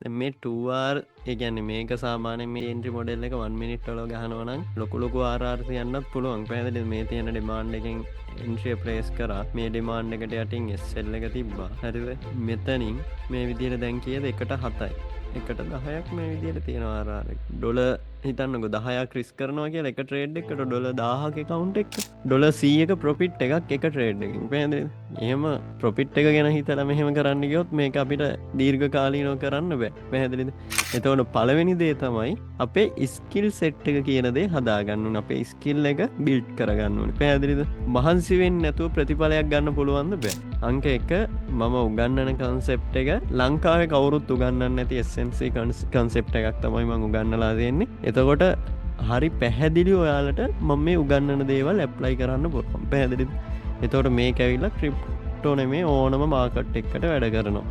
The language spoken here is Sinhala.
මේ 2R ඒ කියන්නේ මේක සාමාන්‍යයෙන් මේ එන්ට්‍රි මොඩල් එක 1 මිනිත් වල ගහනවා නම් ලොකු RR තියන්නත් පුළුවන්. පැහැදිලිද? මේ තියෙන ඩිමාන්ඩ් එකෙන් එන්ට්‍රි ප්ලේස් කරා. මේ ඩිමාන්ඩ් එකට යටින් SL එක තිබ්බා. හරිද? මෙතනින් මේ විදිහට දැන් කීයද? 1.7යි. 1.10ක් මේ විදිහට තියෙනවා RR එක. ඩොලර් හිතන්නකෝ 10ක් රිස්ක් කරනවා කියලා එක ට්‍රේඩ් එකකට ඩොලර් 1000ක account එක. ඩොලර් 100ක ප්‍රොෆිට් එකක් එක ට්‍රේඩ් එකකින්. පැහැදිලිද? එහෙම ප්‍රොෆිට් එක ගැන හිතලා මෙහෙම කරන්න ගියොත් මේක අපිට දීර්ඝ කාලීනව කරන්න බෑ. පැහැදිලිද? එතකොට පළවෙනි දේ තමයි අපේ ස්කිල් සෙට් එක කියන දේ හදාගන්න ඕනේ. අපේ ස්කිල් එක බිල්ඩ් කරගන්න ඕනේ. පැහැදිලිද? මහන්සි වෙන්නේ නැතුව ප්‍රතිඵලයක් ගන්න පුළුවන්ද? බෑ. අංක 1 මම උගන්වන කන්සෙප්ට් එක ලංකාවේ කවුරුත් උගන්වන්නේ නැති SMC කන්සෙප්ට් එකක් තමයි මම උගන්වලා දෙන්නේ. එතකොට හරි පැහැදිලි ඔයාලට මම මේ උගන්වන දේවල් ඇප්ලයි කරන්න පුළුවන්. පැහැදිලිද? එතකොට මේක ඇවිල්ලා ක්‍රිප්ටෝ නෙමේ ඕනම මාකට් එකකට වැඩ කරනවා.